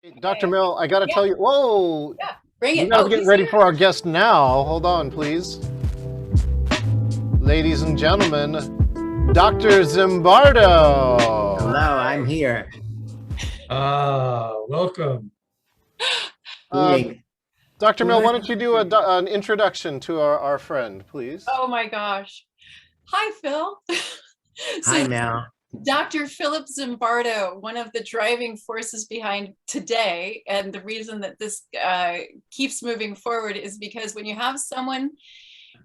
Hey, Dr. Okay. Mill, I got to Yeah, tell you, whoa, yeah. Bring we it. got Oh, to get he's ready here. for our guest now. Hold on, please. Ladies and gentlemen, Dr. Zimbardo. Hello, I'm here. Welcome. Greeting. Dr. Who Mill, I why don't you do an introduction to our friend, please? Oh my gosh. Hi, Phil. Hi, So Mel. Dr. Philip Zimbardo, one of the driving forces behind today, and the reason that this keeps moving forward is because when you have someone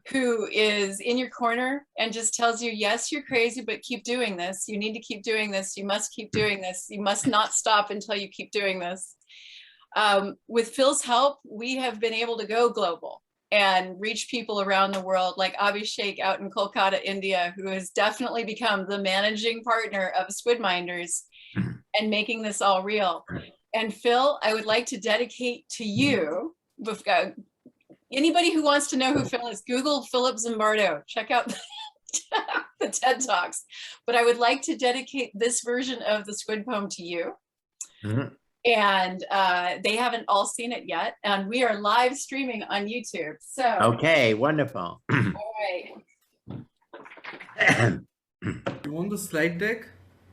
who is in your corner and just tells you, yes, you're crazy, but keep doing this. You need to keep doing this. You must keep doing this. You must not stop until you keep doing this. With Phil's help, we have been able to go global and reach people around the world, like Abhishek out in Kolkata, India, who has definitely become the managing partner of SQUIDminders and making this all real. And Phil, I would like to dedicate to you, anybody who wants to know who Phil is, Google Philip Zimbardo, check out the TED Talks. But I would like to dedicate this version of the Squid poem to you. And they haven't all seen it yet. And we are live streaming on YouTube. So Okay, wonderful. all right. You want the slide deck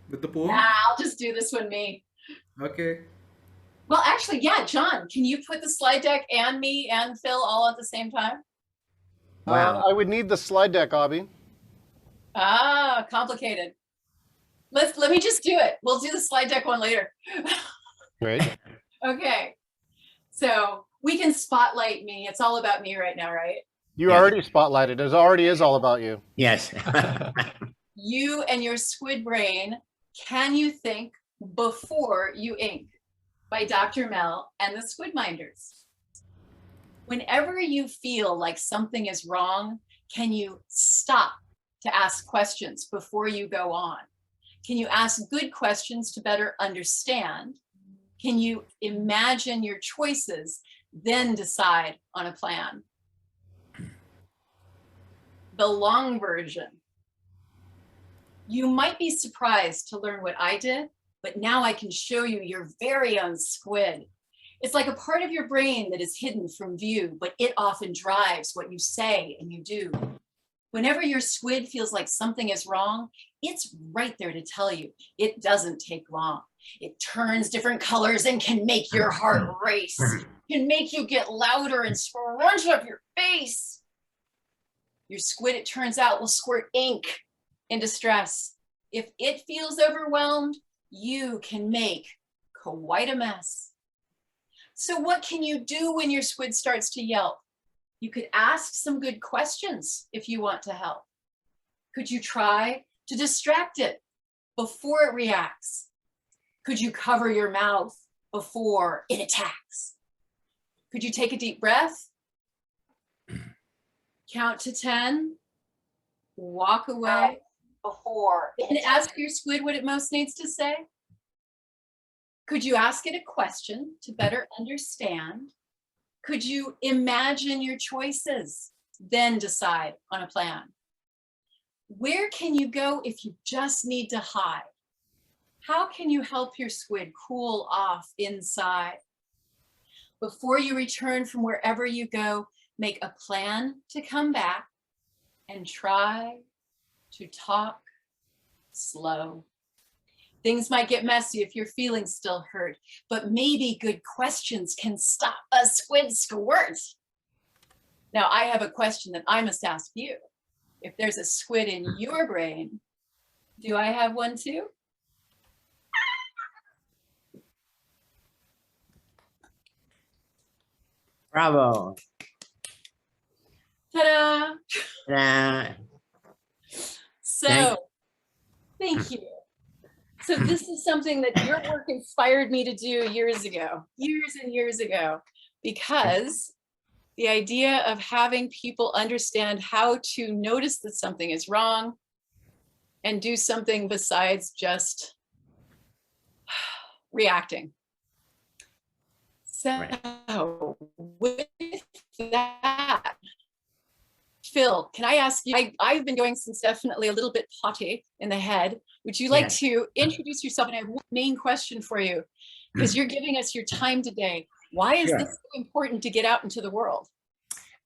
with the poem? Nah, I'll just do this one me. Okay. Well, actually, yeah, John, can you put the slide deck and me and Phil all at the same time? Wow. I would need the slide deck, Abby. Ah, complicated. Let me just do it. We'll do the slide deck one later. Great. Okay. So we can spotlight me. It's all about me right now, right? You Yeah. already spotlighted. It already is all about you. Yes. You and your squid brain, can you think before you ink? By Dr. Mel and the SQUIDminders. Whenever you feel like something is wrong, can you stop to ask questions before you go on? Can you ask good questions to better understand? Can you imagine your choices, then decide on a plan? The long version. You might be surprised to learn what I did, but now I can show you your very own squid. It's like a part of your brain that is hidden from view, but it often drives what you say and you do. Whenever your squid feels like something is wrong, it's right there to tell you. It doesn't take long. It turns different colors and can make your heart race, can make you get louder and scrunch up your face. Your squid, it turns out, will squirt ink in distress. If it feels overwhelmed, you can make quite a mess. So what can you do when your squid starts to yelp? You could ask some good questions if you want to help. Could you try to distract it before it reacts? Could you cover your mouth before it attacks? Could you take a deep breath? Count to 10, walk away before, and ask your squid what it most needs to say? Could you ask it a question to better understand? Could you imagine your choices, then decide on a plan? Where can you go if you just need to hide? How can you help your squid cool off inside? Before you return from wherever you go, make a plan to come back and try to talk slow. Things might get messy if your feelings still hurt, but maybe good questions can stop a squid squirt. Now, I have a question that I must ask you. If there's a squid in your brain, do I have one too? Bravo. Ta-da! Ta-da. So, thank you. So this is something that your work inspired me to do years and years ago, because the idea of having people understand how to notice that something is wrong and do something besides just reacting. So with that, Phil, can I ask you, I've been going since definitely a little bit potty in the head. Would you like to introduce yourself? And I have one main question for you. because you're giving us your time today. Why is Sure. this so important to get out into the world?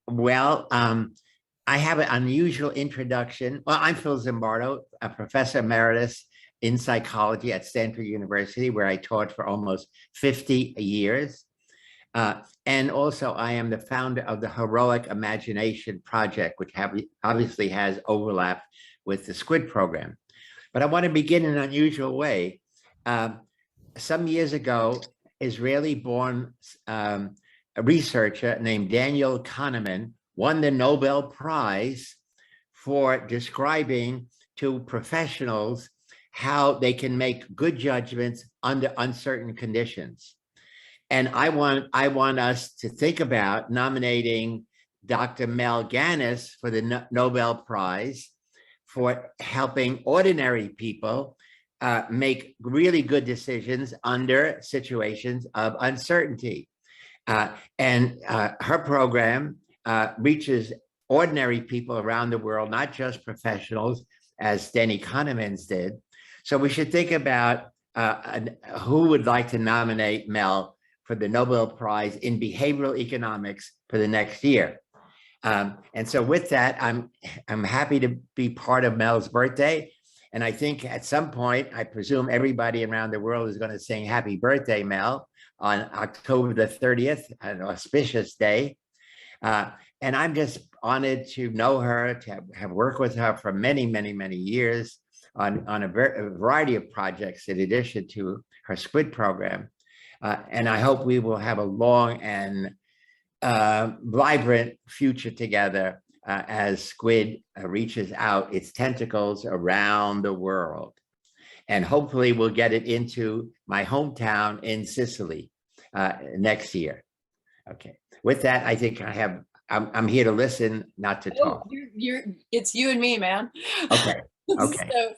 Well, I have an unusual introduction. Well, I'm Phil Zimbardo, a professor emeritus in psychology at Stanford University, where I taught for almost 50 years. And also I am the founder of the Heroic Imagination Project, which obviously has overlap with the SQUID program. But I want to begin in an unusual way. Some years ago, Israeli-born a researcher named Daniel Kahneman won the Nobel Prize for describing to professionals how they can make good judgments under uncertain conditions. And I want us to think about nominating Dr. Mel Gannis for the Nobel Prize for helping ordinary people make really good decisions under situations of uncertainty. And her program reaches ordinary people around the world, not just professionals, as Danny Kahneman's did. So we should think about who would like to nominate Mel for the Nobel Prize in Behavioral Economics for the next year. And so with that, I'm happy to be part of Mel's birthday. And I think at some point, I presume everybody around the world is going to sing happy birthday, Mel, on October the 30th, an auspicious day. And I'm just honored to know her, to have worked with her for many, many, many years on a variety of projects in addition to her SQUID program. And I hope we will have a long and vibrant future together as SQUID reaches out its tentacles around the world. And hopefully we'll get it into my hometown in Sicily next year. Okay, with that, I think I'm here to listen, not to talk. It's you and me, man. Okay, okay.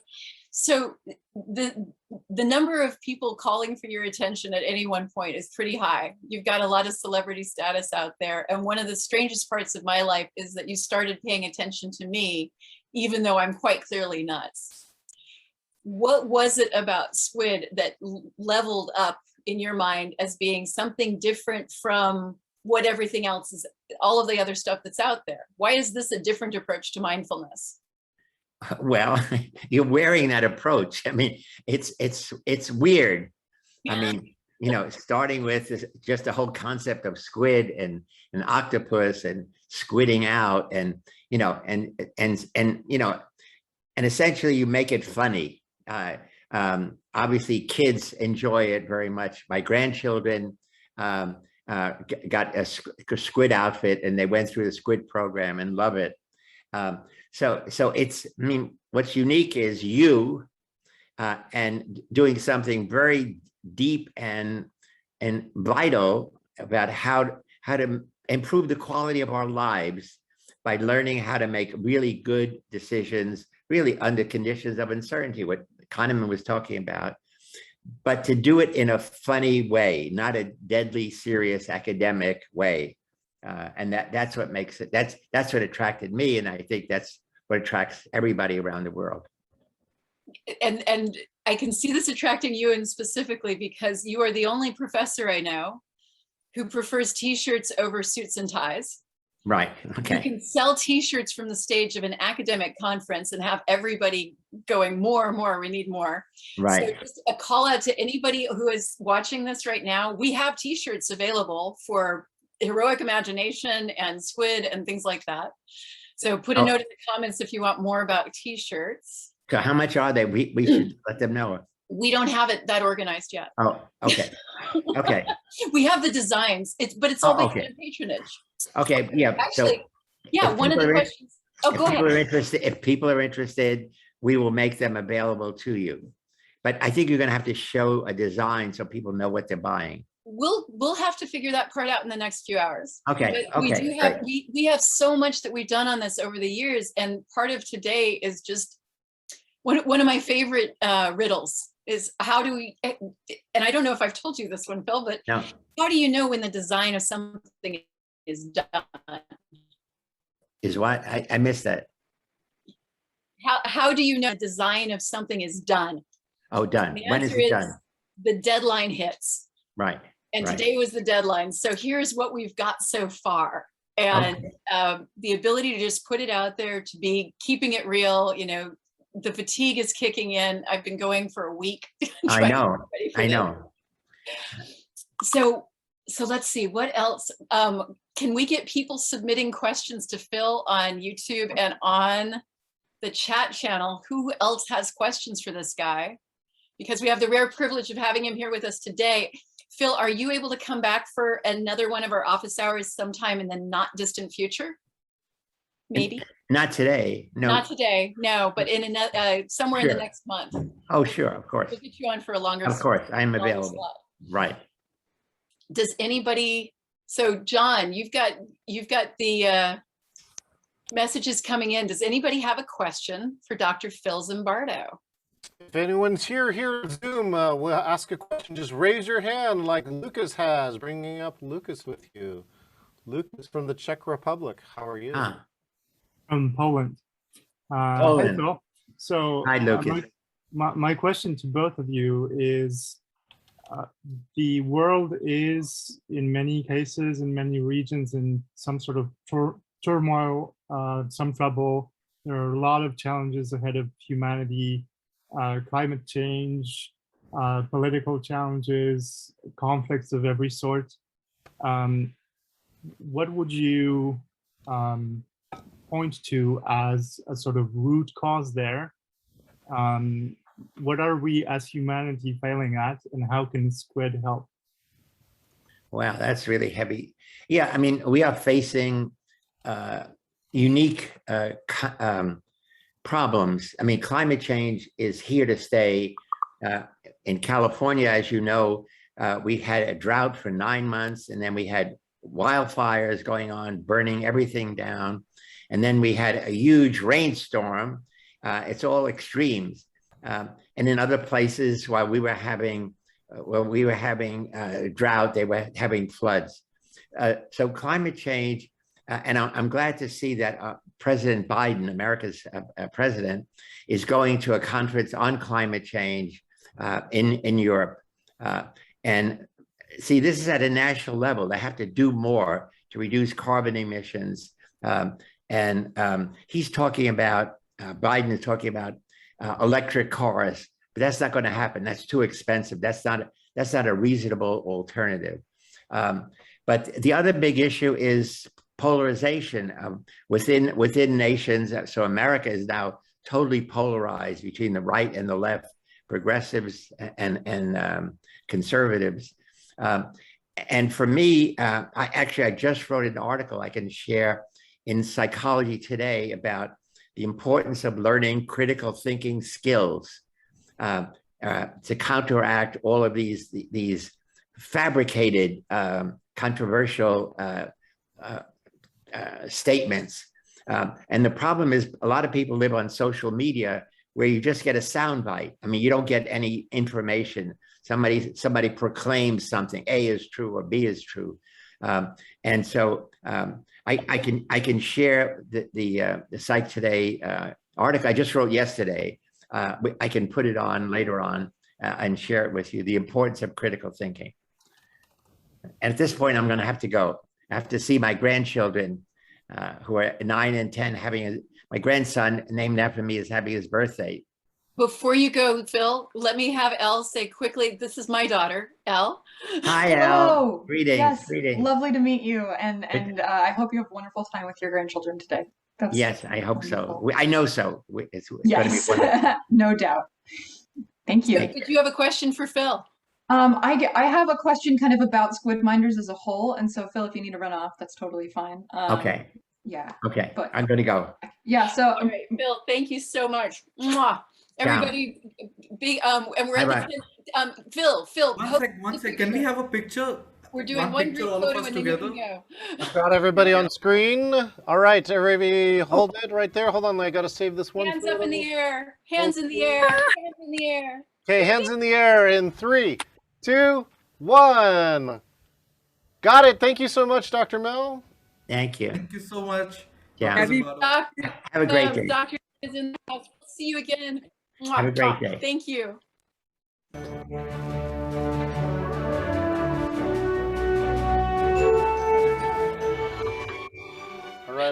So the number of people calling for your attention at any one point is pretty high. You've got a lot of celebrity status out there. And one of the strangest parts of my life is that you started paying attention to me, even though I'm quite clearly nuts. What was it about SQUID that leveled up in your mind as being something different from what everything else is, all of the other stuff that's out there? Why is this a different approach to mindfulness? Well, you're wearing that approach. I mean, it's weird. I mean, you know, starting with just the whole concept of squid and an octopus and squidding out, and you know, and you know, and essentially you make it funny. Obviously, kids enjoy it very much. My grandchildren got a squid outfit, and they went through the SQUID program and love it. So it's, I mean, what's unique is you and doing something very deep and vital about how to improve the quality of our lives by learning how to make really good decisions, really under conditions of uncertainty, what Kahneman was talking about, but to do it in a funny way, not a deadly serious academic way. And that's what makes it, that's what attracted me. And I think that's what attracts everybody around the world. And I can see this attracting you, and specifically because you are the only professor I know who prefers t-shirts over suits and ties. Right, okay. You can sell t-shirts from the stage of an academic conference and have everybody going, more, we need more. Right. So just a call out to anybody who is watching this right now. We have t-shirts available for Heroic Imagination and SQUID and things like that. So put a note in the comments if you want more about t-shirts. So how much are they? We should let them know. We don't have it that organized yet. Oh, okay. Okay. We have the designs, but it's all based on patronage. Okay, yeah. Actually, so yeah, one of the questions. Oh, go ahead. If people are interested, we will make them available to you. But I think you're going to have to show a design so people know what they're buying. We'll have to figure that part out in the next few hours. Okay. But okay. We do have we have so much that we've done on this over the years, and part of today is just one of my favorite riddles is how do we? And I don't know if I've told you this one, Phil, but no. How do you know when the design of something is done? Is what? I missed that. How do you know the design of something is done? Oh, done. When is it done? The deadline hits. Right. And right. today was the deadline. So here's what we've got so far. And the ability to just put it out there, to be keeping it real, you know, the fatigue is kicking in. I've been going for a week. I know. I know. So let's see, what else? Can we get people submitting questions to Phil on YouTube and on the chat channel? Who else has questions for this guy? Because we have the rare privilege of having him here with us today. Phil, are you able to come back for another one of our office hours sometime in the not distant future? Maybe. Not today. No. Not today, no, but in somewhere in the next month. Oh, sure, of course. We'll get you on for a longer. Of course, I'm longer available. slot. Right. Does anybody? So, John, you've got the messages coming in. Does anybody have a question for Dr. Phil Zimbardo? If anyone's here at Zoom, will ask a question, just raise your hand like Lucas has, bringing up Lucas with you. Lucas from the Czech Republic. How are you? From Poland. Poland. Hi, Phil. So Hi, Lucas. My question to both of you is, the world is, in many cases, in many regions, in some sort of turmoil, some trouble. There are a lot of challenges ahead of humanity. Climate change, political challenges, conflicts of every sort. What would you point to as a sort of root cause there? What are we as humanity failing at, and how can SQUID help? Wow, that's really heavy. Yeah, I mean, we are facing unique problems. I mean, climate change is here to stay. In California, as you know, we had a drought for 9 months, and then we had wildfires going on, burning everything down. And then we had a huge rainstorm. It's all extremes. And in other places, while we were having drought, they were having floods. So climate change, and I'm glad to see that President Biden, America's president, is going to a conference on climate change in Europe. And see, this is at a national level. They have to do more to reduce carbon emissions. He's talking about, Biden is talking about electric cars, but that's not going to happen. That's too expensive. That's not a reasonable alternative. But the other big issue is polarization within nations. So America is now totally polarized between the right and the left, progressives and conservatives. And for me, I just wrote an article I can share in Psychology Today about the importance of learning critical thinking skills to counteract all of these fabricated, controversial statements. And the problem is a lot of people live on social media where you just get a soundbite. I mean, you don't get any information. Somebody proclaims something, A is true or B is true. And so I can share the Psych Today article I just wrote yesterday. I can put it on later on and share it with you, the importance of critical thinking. And at this point, I'm going to have to go. I have to see my grandchildren who are 9 and 10 my grandson named after me is having his birthday. Before you go, Phil, let me have Elle say quickly, this is my daughter, Elle. Hi, Elle. Greetings. Yes, greetings. lovely to meet you. And I hope you have a wonderful time with your grandchildren today. Yes, I hope wonderful. so. I know so. It's Yes, going to be wonderful. no doubt. Thank you. Did you have a question for Phil? I have a question kind of about SQUIDminders as a whole. And so, Phil, if you need to run off, that's totally fine. Okay. Yeah. Okay. But I'm going to go. yeah, so All right, Phil, thank you so much. Mwah. Everybody, and we're at the Phil. One sec. Can we have a picture? We're doing one group all of photo us and then you together. can go. Got everybody on screen. All right, everybody, hold it right there. Hold on, I got to save this one. Hands up in the air. Hands in the air. Hands in the air. Okay, hands in the air in 3, 2, 1. Got it. Thank you so much, Dr. Mel. Thank you. Thank you so much. Yeah. Dr. Zimbardo. Doctor, Have a great day. Doctor is in the house. See you again. Mwah. Have a great day. Thank you.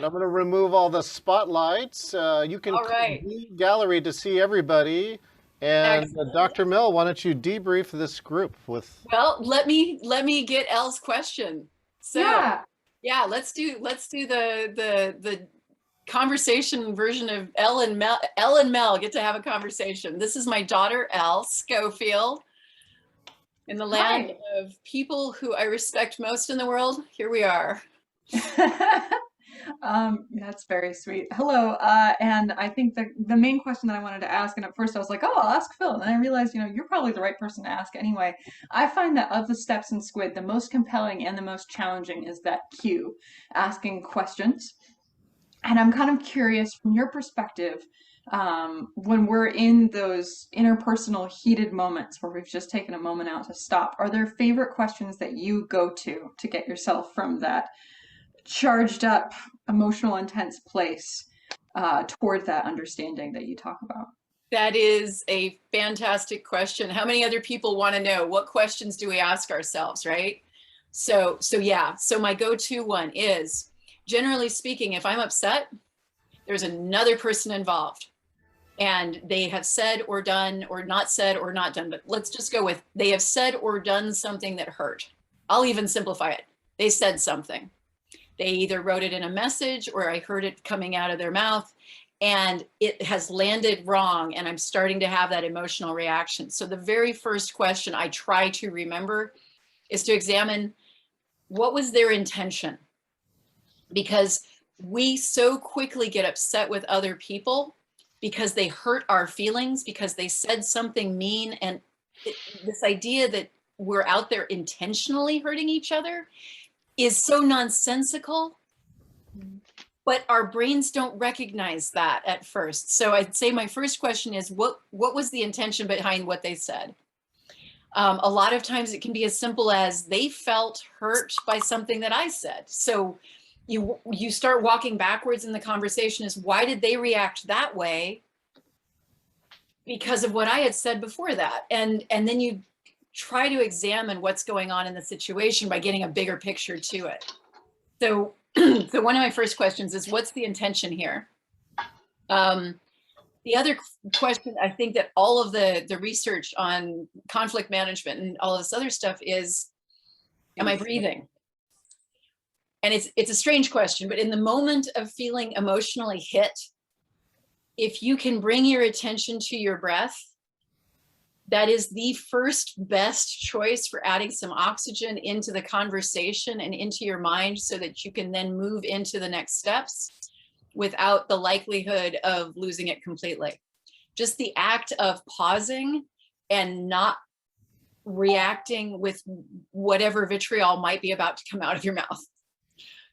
I'm going to remove all the spotlights. You can All right. leave gallery to see everybody. And Excellent. Dr. Mill, why don't you debrief this group with? Well, let me get Elle's question. So Yeah. let's do the conversation version of Elle and Mel. Elle and Mel get to have a conversation. This is my daughter, Elle Schofield. In the land of people who I respect most in the world, here we are. That's very sweet. Hello, and I think the main question that I wanted to ask, and at first I was like, oh, I'll ask Phil, and then I realized, you're probably the right person to ask anyway. I find that of the steps in SQUID, the most compelling and the most challenging is that Q, asking questions. And I'm kind of curious from your perspective, when we're in those interpersonal heated moments where we've just taken a moment out to stop, are there favorite questions that you go to get yourself from that charged up, emotional, intense place toward that understanding that you talk about? That is a fantastic question. How many other people want to know what questions do we ask ourselves, right? So my go-to one is, generally speaking, if I'm upset, there's another person involved and they have said or done or not said or not done, but let's just go with they have said or done something that hurt. I'll even simplify it. They said something. They either wrote it in a message or I heard it coming out of their mouth and it has landed wrong and I'm starting to have that emotional reaction. So the very first question I try to remember is to examine what was their intention? Because we so quickly get upset with other people because they hurt our feelings, because they said something mean. And this idea that we're out there intentionally hurting each other is so nonsensical, but our brains don't recognize that at first. So I'd say my first question is, what was the intention behind what they said? A lot of times it can be as simple as they felt hurt by something that I said. So you start walking backwards in the conversation is, why did they react that way? Because of what I had said before that. And then you try to examine what's going on in the situation by getting a bigger picture to it. So, so one of my first questions is, what's the intention here? The other question, I think that all of the research on conflict management and all of this other stuff is, am I breathing? And it's a strange question, but in the moment of feeling emotionally hit, if you can bring your attention to your breath, that is the first best choice for adding some oxygen into the conversation and into your mind so that you can then move into the next steps without the likelihood of losing it completely. Just the act of pausing and not reacting with whatever vitriol might be about to come out of your mouth.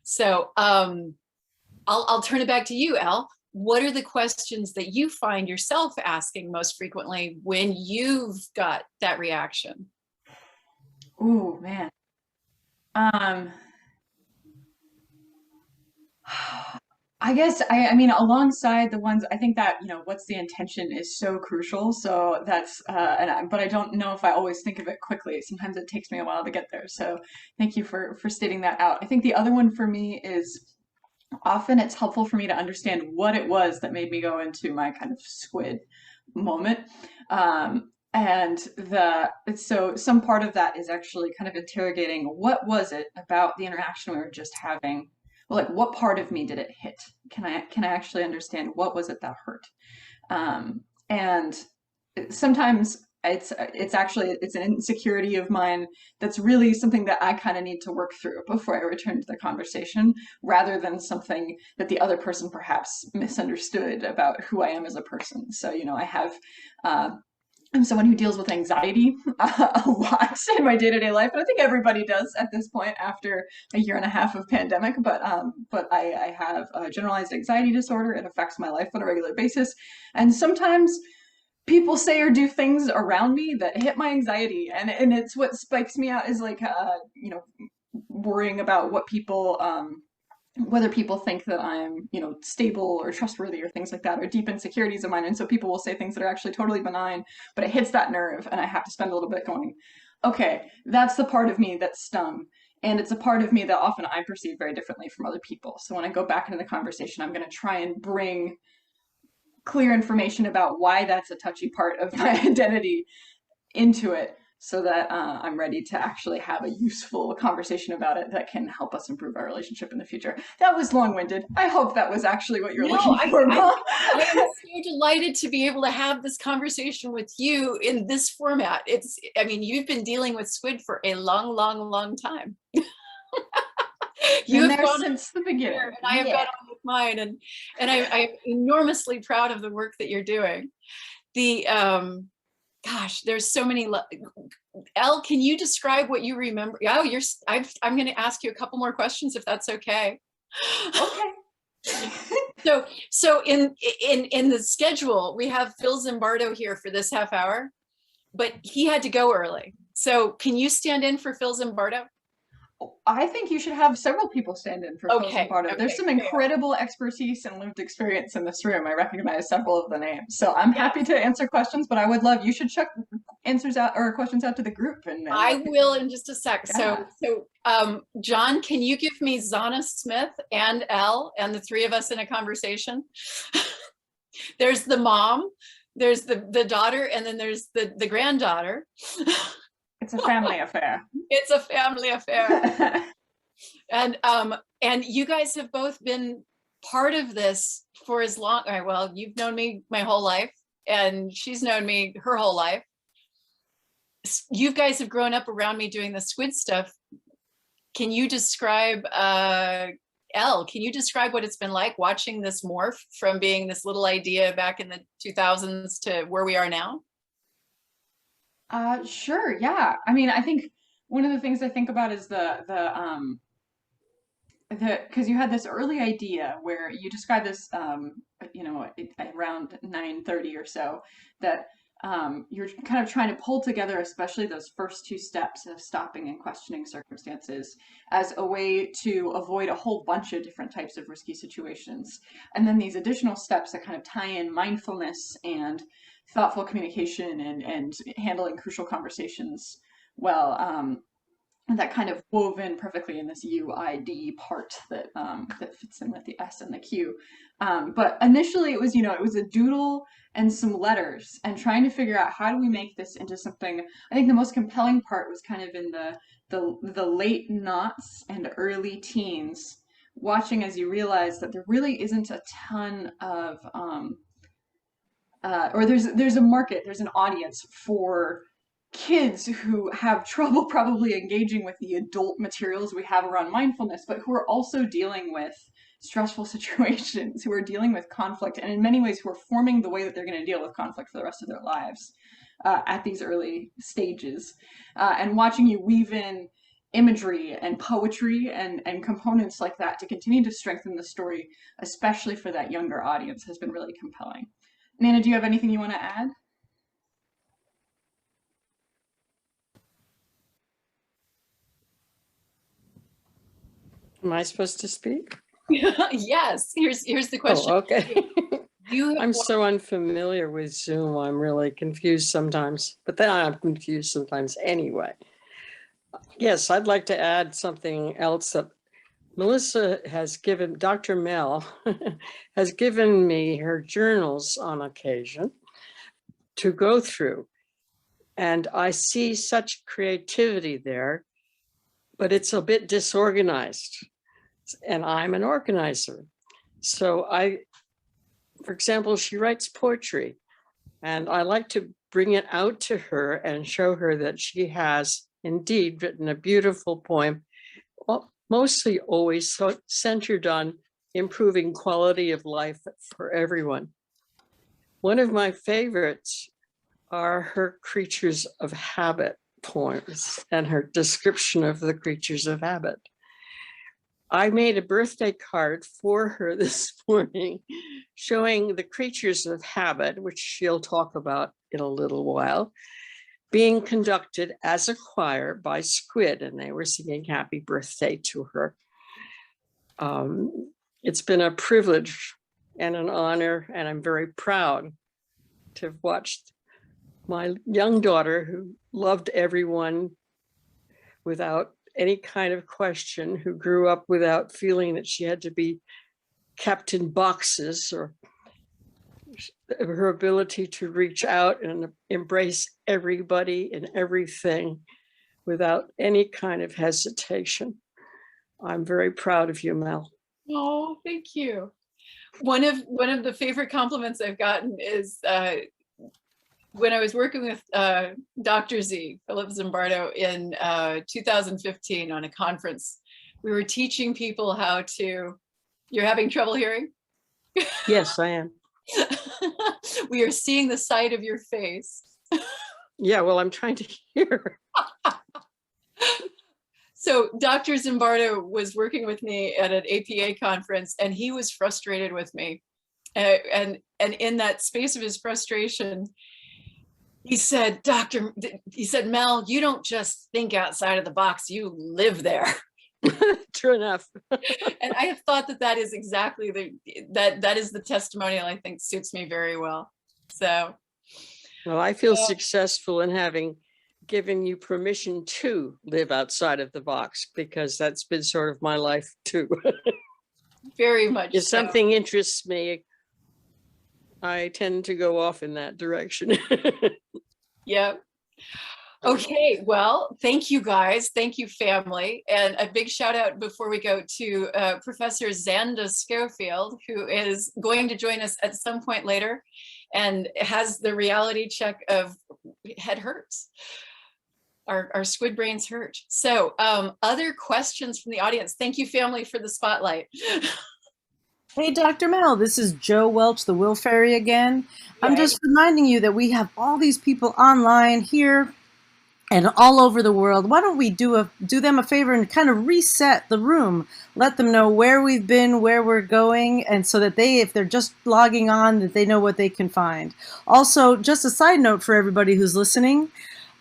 So I'll turn it back to you, Elle. What are the questions that you find yourself asking most frequently when you've got that reaction? Ooh, man. I guess, I mean, alongside the ones, I think that, what's the intention is so crucial. So that's, but I don't know if I always think of it quickly. Sometimes it takes me a while to get there. So thank you for stating that out. I think the other one for me is, often it's helpful for me to understand what it was that made me go into my kind of squid moment. So some part of that is actually kind of interrogating, what was it about the interaction we were just having? Well, like, what part of me did it hit? Can I actually understand what was it that hurt? And sometimes it's an insecurity of mine that's really something that I kind of need to work through before I return to the conversation, rather than something that the other person perhaps misunderstood about who I am as a person. So, I'm someone who deals with anxiety a lot in my day-to-day life, and I think everybody does at this point after a year and a half of pandemic. But I have a generalized anxiety disorder. It affects my life on a regular basis, and sometimes people say or do things around me that hit my anxiety, and it's what spikes me out is like worrying about what people whether people think that I'm, stable or trustworthy or things like that, or deep insecurities of mine. And so people will say things that are actually totally benign, but it hits that nerve and I have to spend a little bit going, okay, that's the part of me that's stung. And it's a part of me that often I perceive very differently from other people. So when I go back into the conversation, I'm going to try and bring clear information about why that's a touchy part of my identity into it, so that I'm ready to actually have a useful conversation about it that can help us improve our relationship in the future. That was long-winded. I hope that was actually what you're looking for, Mom. I am so delighted to be able to have this conversation with you in this format. I mean, you've been dealing with SQUID for a long, long, long time. Been there since the beginning, and I have got on with mine, and I'm enormously proud of the work that you're doing. Gosh, there's so many. Elle, can you describe what you remember? Oh, I'm going to ask you a couple more questions if that's okay. Okay. So in the schedule, we have Phil Zimbardo here for this half hour, but he had to go early. So can you stand in for Phil Zimbardo? I think you should have several people stand in for Phil Zimbardo. There's some incredible expertise and lived experience in this room. I recognize several of the names. So I'm happy to answer questions, but I would love, you should check answers out or questions out to the group. And I will in just a sec. Yeah. So John, can you give me Zana Smith and Elle and the three of us in a conversation? There's the mom, there's the daughter, and then there's the granddaughter. It's a family affair. It's a family affair. And you guys have both been part of this for as long, well, you've known me my whole life, and she's known me her whole life. You guys have grown up around me doing the SQUID stuff. Can you describe, Elle, can you describe what it's been like watching this morph from being this little idea back in the 2000s to where we are now? Sure. Yeah. I mean, I think one of the things I think about is because you had this early idea where you described this, around 9:30 or so, that you're kind of trying to pull together, especially those first two steps of stopping and questioning circumstances, as a way to avoid a whole bunch of different types of risky situations. And then these additional steps that kind of tie in mindfulness and thoughtful communication and handling crucial conversations well, that kind of wove in perfectly in this UID part that that fits in with the S and the Q. But initially it was, it was a doodle and some letters, and trying to figure out how do we make this into something. I think the most compelling part was kind of in the late noughts and early teens, watching as you realize that there really isn't a ton of or there's a market, there's an audience for kids who have trouble probably engaging with the adult materials we have around mindfulness, but who are also dealing with stressful situations, who are dealing with conflict, and in many ways who are forming the way that they're going to deal with conflict for the rest of their lives at these early stages. And watching you weave in imagery and poetry and components like that to continue to strengthen the story, especially for that younger audience, has been really compelling. Nana, do you have anything you want to add? Am I supposed to speak? Yes, here's the question. Oh, okay. I'm so so unfamiliar with Zoom. I'm really confused sometimes, but then I'm confused sometimes anyway. Yes, I'd like to add something else that Melissa has given, Dr. Mel has given me her journals on occasion to go through. And I see such creativity there, but it's a bit disorganized. And I'm an organizer. So for example, she writes poetry, and I like to bring it out to her and show her that she has indeed written a beautiful poem, mostly always centered on improving quality of life for everyone. One of my favorites are her creatures of habit poems and her description of the creatures of habit. I made a birthday card for her this morning showing the creatures of habit, which she'll talk about in a little while, being conducted as a choir by SQUID, and they were singing happy birthday to her. It's been a privilege and an honor, and I'm very proud to have watched my young daughter, who loved everyone without any kind of question, who grew up without feeling that she had to be kept in boxes, or her ability to reach out and embrace everybody and everything without any kind of hesitation. I'm very proud of you, Mel. Oh, thank you. One of the favorite compliments I've gotten is when I was working with Dr. Z, Philip Zimbardo, in 2015 on a conference. We were teaching people how to, you're having trouble hearing? Yes, I am. We are seeing the side of your face. Yeah, well, I'm trying to hear. So Dr. Zimbardo was working with me at an APA conference, and he was frustrated with me. And in that space of his frustration, he said, Mel, you don't just think outside of the box, you live there. True enough. And I have thought that is exactly that is the testimonial I think suits me very well. So. Well, I feel successful in having given you permission to live outside of the box, because that's been sort of my life too. Very much. If so. something interests me, I tend to go off in that direction. Yeah. Okay, well, thank you guys. Thank you, family. And a big shout out before we go to Professor Xanda Schofield, who is going to join us at some point later and has the reality check of head hurts. Our squid brains hurt. So other questions from the audience. Thank you, family, for the spotlight. Hey, Dr. Mel, this is Joe Welch, the Will Fairy again. I'm Right. just reminding you that we have all these people online here and all over the world. Why don't we do them a favor and kind of reset the room, let them know where we've been, where we're going, and so that if they're just logging on, that they know what they can find. Also, just a side note for everybody who's listening,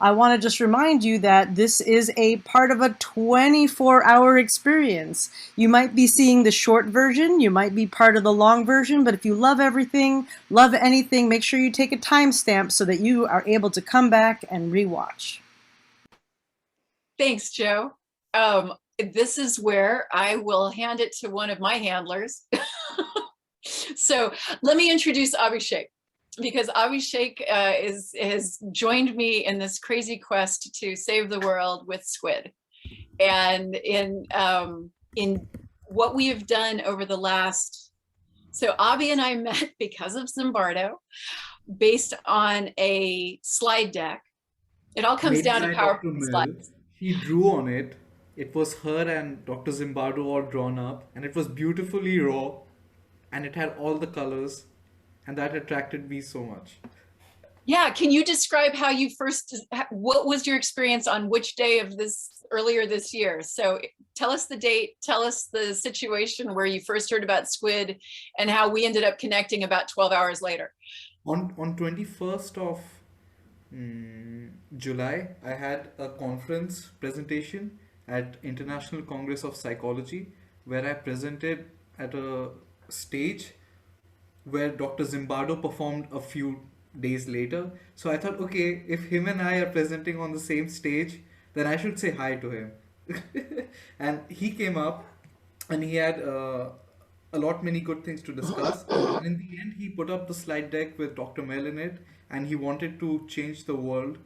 I want to just remind you that this is a part of a 24-hour experience. You might be seeing the short version, you might be part of the long version, but if you love everything, love anything, make sure you take a timestamp so that you are able to come back and rewatch. Thanks, Joe. This is where I will hand it to one of my handlers. So let me introduce Abhishek, because Abhishek has joined me in this crazy quest to save the world with squid. And in what we have done over the last, so Abhi and I met because of Zimbardo, based on a slide deck. It all comes Made down to by Dr. PowerPoint Mill. slides. He drew on it. It was her and Dr. Zimbardo all drawn up, and it was beautifully raw, and it had all the colors, and that attracted me so much. Yeah, can you describe how you what was your experience on which day of this earlier this year? So tell us the date, tell us the situation where you first heard about squid and how we ended up connecting about 12 hours later. On 21st of July, I had a conference presentation at International Congress of Psychology, where I presented at a stage where Dr. Zimbardo performed a few days later. So I thought, okay, if him and I are presenting on the same stage, then I should say hi to him. And he came up and he had many good things to discuss. And in the end, he put up the slide deck with Dr. Mel in it, and he wanted to change the world.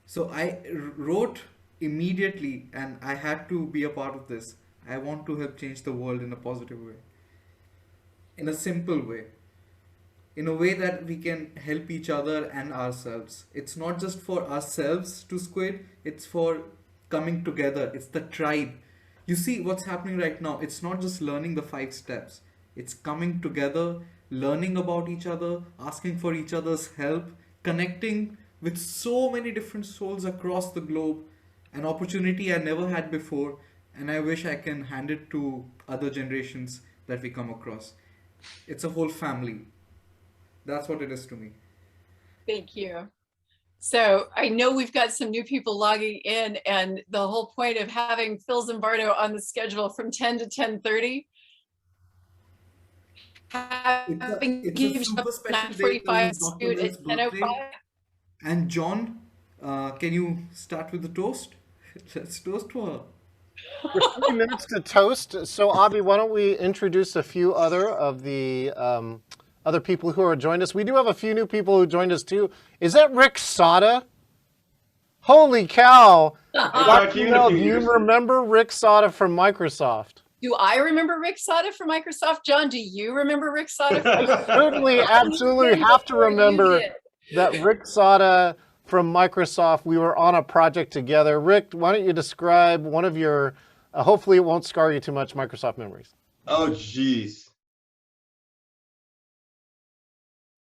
So I wrote immediately, and I had to be a part of this. I want to help change the world in a positive way, in a simple way, in a way that we can help each other and ourselves. It's not just for ourselves to squid, it's for coming together. It's the tribe. You see what's happening right now. It's not just learning the 5 steps. It's coming together, learning about each other, asking for each other's help, connecting with so many different souls across the globe. An opportunity I never had before, and I wish I can hand it to other generations that we come across. It's a whole family. That's what it is to me. Thank you. So I know we've got some new people logging in, and the whole point of having Phil Zimbardo on the schedule from 10 to 10:30. It's a super special day because it's Dr. Mill's birthday. And John, can you start with the toast? Let's toast to her. We're 3 minutes to toast. So, Abhi, why don't we introduce a few other of the other people who are joined us? We do have a few new people who joined us too. Is that Rick Sada? Holy cow! Dr. Mel, do you remember Rick Sada from Microsoft? Do I remember Rick Sada from Microsoft? John, do you remember Rick Sada from Microsoft? Certainly, absolutely have to remember that Rick Sada from Microsoft, we were on a project together. Rick, why don't you describe one of your, hopefully it won't scar you too much, Microsoft memories. Oh, geez.